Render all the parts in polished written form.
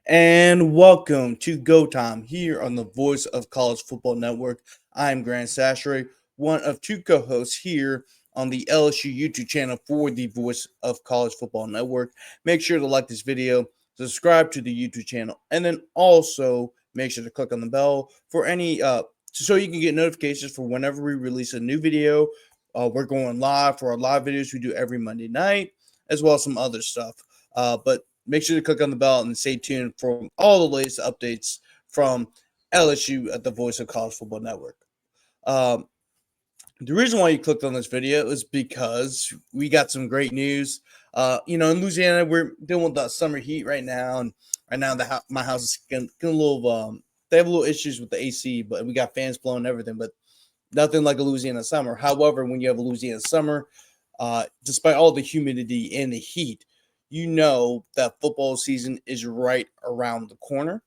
And welcome to Go Time here on the Voice of College Football Network. I'm Grant Sastre, one of two co hosts here on the LSU YouTube channel for the Voice of College Football Network. Make sure to like this video, subscribe to the YouTube channel, and then also make sure to click on the bell for any so you can get notifications for whenever we release a new video. We're going live for our live videos we do every Monday night, as well as some other stuff. But make sure to click on the bell and stay tuned for all the latest updates from LSU at the Voice of College Football Network. Um, the reason why you clicked on this video is because we got some great news. In Louisiana, we're dealing with the summer heat right now, and right now my house is getting a little. They have a little issues with the AC, but we got fans blowing everything, but nothing like a Louisiana summer. However, when you have a Louisiana summer, despite all the humidity and the heat, you know that football season is right around the corner.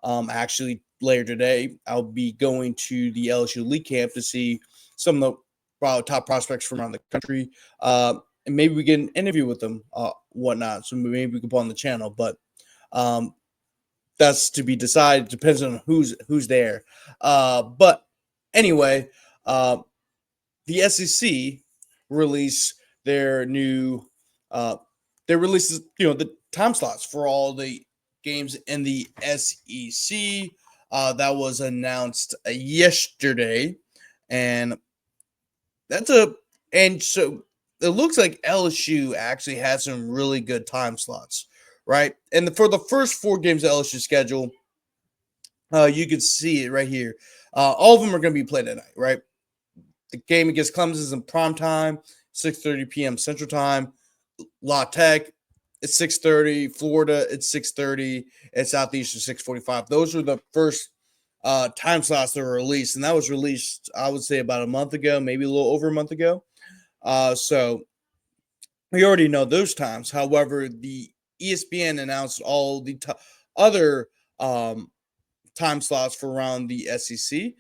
Actually, later today, I'll be going to the LSU League Camp to see some of the top prospects from around the country. And maybe we get an interview with them, whatnot. So maybe we can put on the channel, but um, that's to be decided. Depends on who's there. But anyway, uh, the SEC release their new they releases the time slots for all the games in the SEC. That was announced yesterday, and that's a and so it looks like LSU actually has some really good time slots, right? And for the first four games of LSU schedule, you can see it right here. All of them are going to be played at night, right? The game against Clemson is in prime time, 6:30 p.m. Central Time. La Tech, it's 6:30. Florida, it's 6:30. And Southeastern, 6:45. Those are the first time slots that were released, and that was released, I would say, about a month ago, maybe a little over a month ago. So we already know those times. However, the ESPN announced all the other time slots for around the SEC.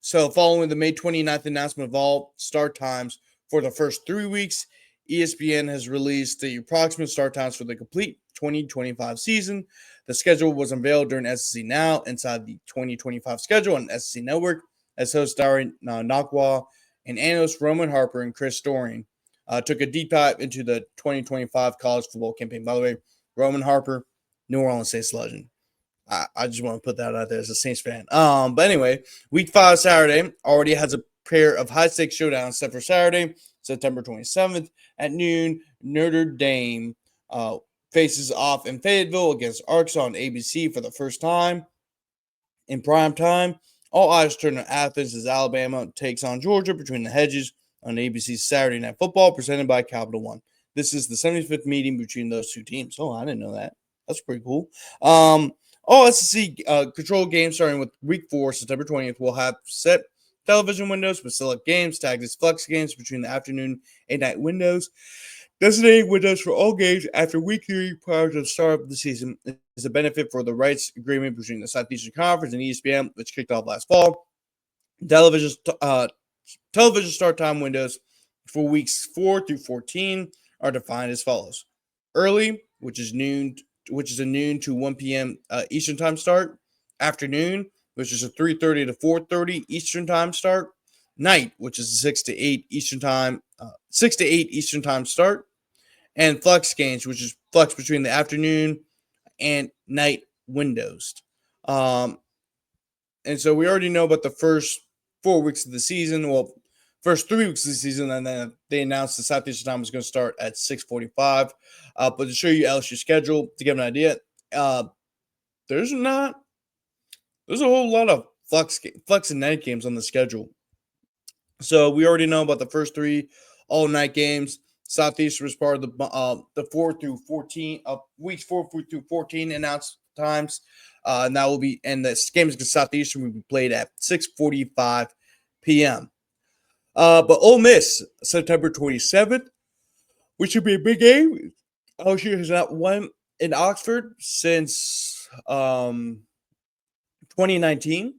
So, following the May 29th announcement of all start times for the first 3 weeks, ESPN has released the approximate start times for the complete 2025 season. The schedule was unveiled during SEC Now inside the 2025 schedule on SEC Network, as host Darren Nakwa and analyst Roman Harper and Chris Storing took a deep dive into the 2025 college football campaign. By the way, Roman Harper, New Orleans Saints legend. I just want to put that out there as a Saints fan. But anyway, week 5 Saturday already has a pair of high stakes showdowns set for Saturday, September 27th at noon. Notre Dame faces off in Fayetteville against Arkansas on ABC for the first time in prime time. All eyes turn to Athens as Alabama takes on Georgia between the hedges on ABC's Saturday Night Football, presented by Capital One. This is the 75th meeting between those two teams. Oh, I didn't know that. That's pretty cool. All SEC control games starting with week 4, September 20th, will have set television windows with select games tagged as flex games between the afternoon and night windows. Designating windows for all games after week 3 prior to the start of the season is a benefit for the rights agreement between the Southeastern Conference and ESPN, which kicked off last fall. Television television start time windows for weeks 4 through 14 are defined as follows: early, which is a noon to 1 p.m. Eastern time start; afternoon, which is a 3:30 to 4:30 Eastern time start; night, which is a 6 to 8 Eastern time start; and flex games, which is flex between the afternoon and night windows. Um, and so we already know about the first 4 weeks of the season. Well, first 3 weeks of the season, and then they announced the Southeastern time was going to start at 6:45. But to show you LSU schedule to give an idea, uh, there's not there's a whole lot of flex and night games on the schedule. So we already know about the first 3 all night games. Southeastern was part of the 4 through 14 weeks 4 through 14 announced times. And that will be, and the games against Southeastern will be played at 6:45 p.m. But Ole Miss, September 27th, which should be a big game. LSU has not won in Oxford since 2019.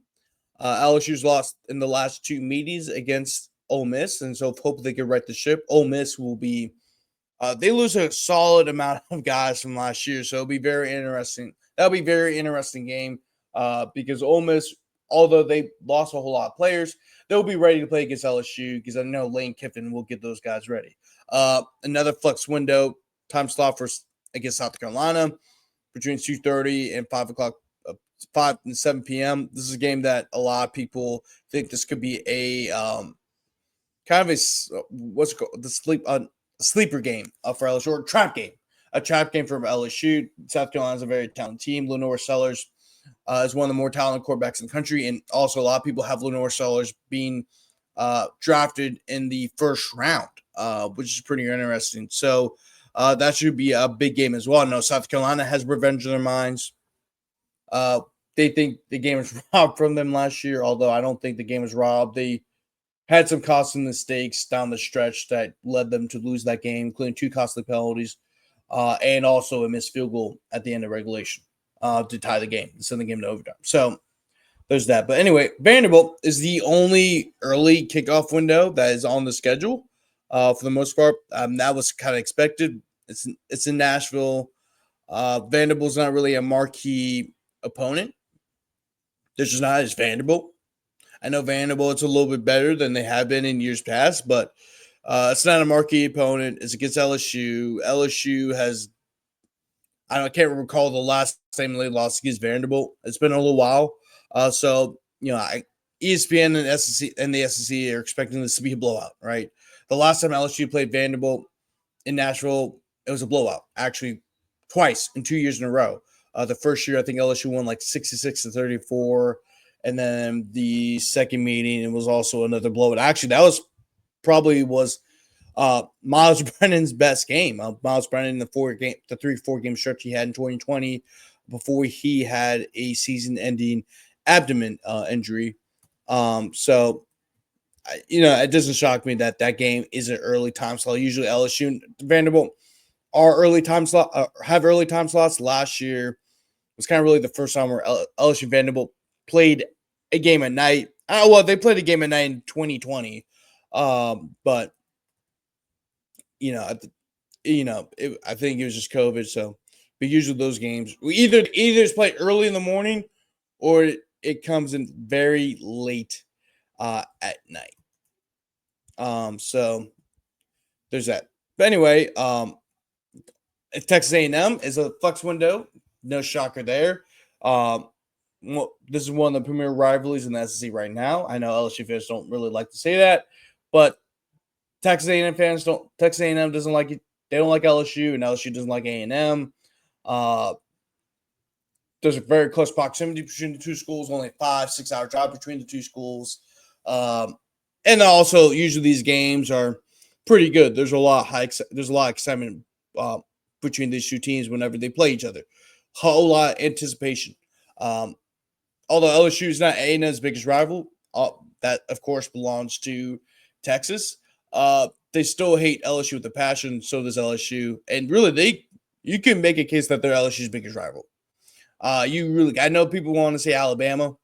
LSU's lost in the last 2 meetings against Ole Miss, and so hopefully they can right the ship. Ole Miss will be They lose a solid amount of guys from last year, so it'll be very interesting. That'll be a very interesting game because Ole Miss, although they lost a whole lot of players, they'll be ready to play against LSU because I know Lane Kiffin will get those guys ready. Another flex window time slot for against South Carolina between 2:30 and 5 o'clock, 5 and 7 p.m. This is a game that a lot of people think this could be a kind of a what's it called sleeper game for LSU, or a trap game for LSU. South Carolina's a very talented team. Lenore Sellers is one of the more talented quarterbacks in the country, and also a lot of people have Lenore Sellers being drafted in the first round, which is pretty interesting. So that should be a big game as well. No, South Carolina has revenge in their minds. They think the game was robbed from them last year, although I don't think the game was robbed. They had some costly mistakes down the stretch that led them to lose that game, including 2 costly penalties and also a missed field goal at the end of regulation to tie the game, to send the game to overtime. So there's that. But anyway, Vanderbilt is the only early kickoff window that is on the schedule for the most part. That was kind of expected. It's in Nashville. Vanderbilt's not really a marquee opponent. There's just not as Vanderbilt. I know Vanderbilt's a little bit better than they have been in years past, but it's not a marquee opponent. It's against LSU. LSU has, I can't recall the last time they lost against Vanderbilt. It's been a little while. So, ESPN and SEC and the SEC are expecting this to be a blowout, right? The last time LSU played Vanderbilt in Nashville, it was a blowout, actually twice in 2 years in a row. The first year, I think LSU won like 66-34. And then the second meeting, it was also another blowout. Actually, that was probably Miles Brennan's best game. Miles Brennan, the 3-4 game stretch he had in 2020 before he had a season-ending abdomen injury. So, it doesn't shock me that game is an early time slot. Usually LSU and Vanderbilt are early time slot, have early time slots. Last year was kind of really the first time where LSU and Vanderbilt played a game at night. They played a game at night in 2020, but I think it was just COVID. So, but usually those games either it's played early in the morning or it comes in very late at night. So there's that. But anyway, Texas A&M is a flex window. No shocker there. This is one of the premier rivalries in the SEC right now. I know LSU fans don't really like to say that, but Texas A&M fans don't. Texas A&M doesn't like it. They don't like LSU, and LSU doesn't like A&M. There's a very close proximity between the two schools. Only 5-6 hour drive between the two schools, and also usually these games are pretty good. There's a lot of excitement between these two teams whenever they play each other. Whole lot of anticipation. Although LSU is not A&M's biggest rival, that of course belongs to Texas. They still hate LSU with a passion. So does LSU, and really, you can make a case that they're LSU's biggest rival. I know people want to say Alabama,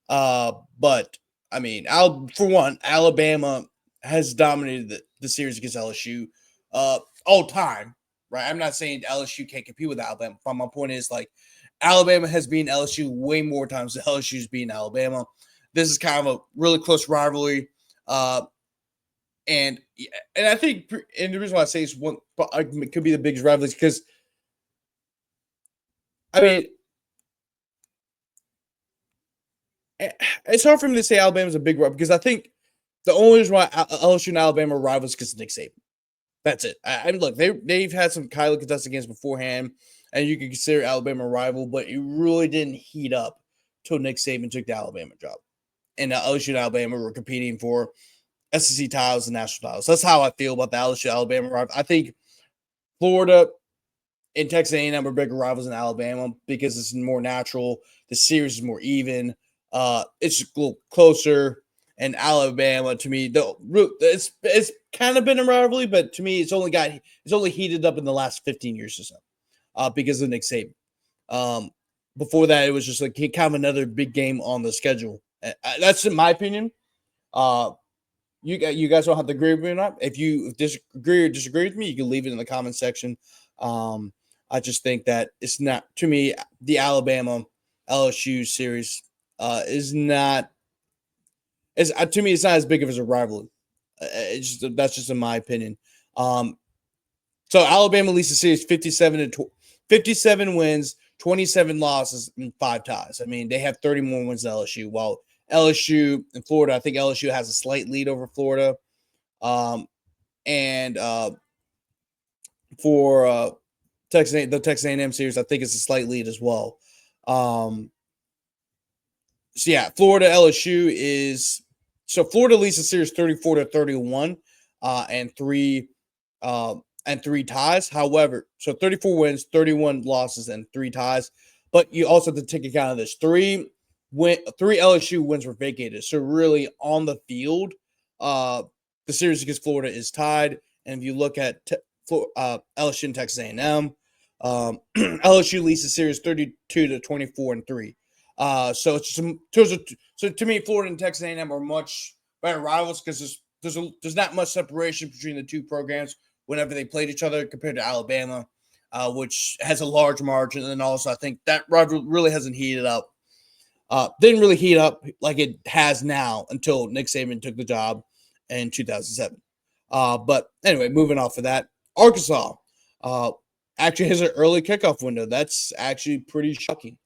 but I mean, for one, Alabama has dominated the series against LSU all time, right? I'm not saying LSU can't compete with Alabama, but my point is Alabama has beaten LSU way more times than LSU's beaten Alabama. This is kind of a really close rivalry. And I think, and the reason why I say it could be the biggest rivalry is because, I mean, it's hard for me to say Alabama's a big rival because I think the only reason why LSU and Alabama are rivals is because of Nick Saban. That's it. I mean, look, they've had some Kyler contested games beforehand, and you could consider Alabama a rival, but it really didn't heat up till Nick Saban took the Alabama job. And LSU and Alabama were competing for SEC titles and national titles. That's how I feel about the LSU Alabama rival. I think Florida and Texas A&M are bigger rivals than Alabama because it's more natural. The series is more even. It's a little closer. And Alabama, to me, it's kind of been a rivalry, but to me, it's only heated up in the last 15 years or so, because of Nick Saban. Before that, it was just kind of another big game on the schedule. That's in my opinion. You guys don't have to agree with me or not. If you disagree or disagree with me, you can leave it in the comment section. Um, I just think that it's not, to me, the Alabama LSU series is not, is to me, it's not as big of as a rivalry. That's just in my opinion. Um, so Alabama leads the series 57 wins, 27 losses, and 5 ties. I mean, they have 30 more wins than LSU. While LSU and Florida, I think LSU has a slight lead over Florida. And for the Texas A&M series, I think it's a slight lead as well. So yeah, Florida LSU is, so Florida leads the series 34-31, and three ties. However, so 34 wins, 31 losses, and 3 ties. But you also have to take account of this: three LSU wins were vacated. So really, on the field, the series against Florida is tied. And if you look at LSU and Texas A&M, LSU leads the series 32-24-3. So it's so to me, Florida and Texas A&M are much better rivals because there's not much separation between the two programs whenever they played each other compared to Alabama, which has a large margin. And also, I think that rivalry really hasn't heated up. Didn't really heat up like it has now until Nick Saban took the job in 2007. But anyway, moving off of that, Arkansas actually has an early kickoff window. That's actually pretty shocking.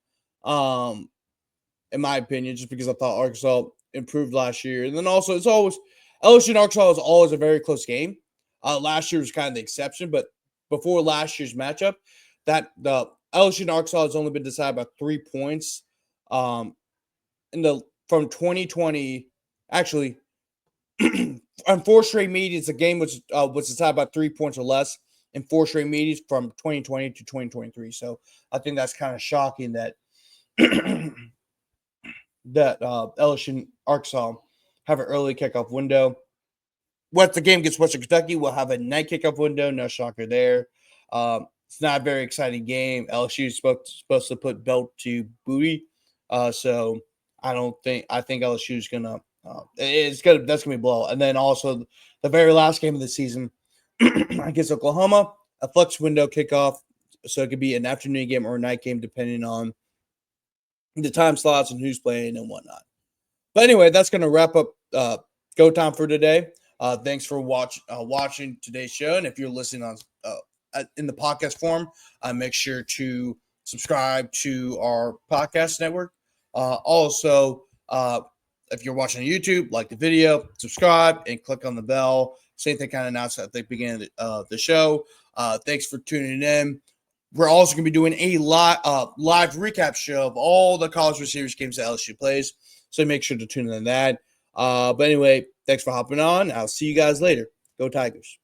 In my opinion, just because I thought Arkansas improved last year. And then also, it's always LSU and Arkansas is always a very close game. Last year was kind of the exception, but before last year's matchup, that the LSU and Arkansas has only been decided by 3 points. From 2020, actually, on 4 straight meetings, the game was decided by 3 points or less in 4 straight meetings from 2020 to 2023. So I think that's kind of shocking that that LSU and Arkansas have an early kickoff window. Once the game gets Western Kentucky, we'll have a night kickoff window. No shocker there. It's not a very exciting game. LSU is supposed to put belt to booty. So I think LSU is gonna that's gonna be blow. And then also the very last game of the season against Oklahoma, a flex window kickoff. So it could be an afternoon game or a night game depending on the time slots and who's playing and whatnot. But anyway, that's going to wrap up Go Time for today. Thanks for watching today's show. And if you're listening on in the podcast form, make sure to subscribe to our podcast network. Also, if you're watching on YouTube, like the video, subscribe, and click on the bell. Same thing kind of announced at the beginning of the show. Thanks for tuning in. We're also going to be doing a live recap show of all the College World Series games that LSU plays. So make sure to tune in on that. But anyway, thanks for hopping on. I'll see you guys later. Go Tigers.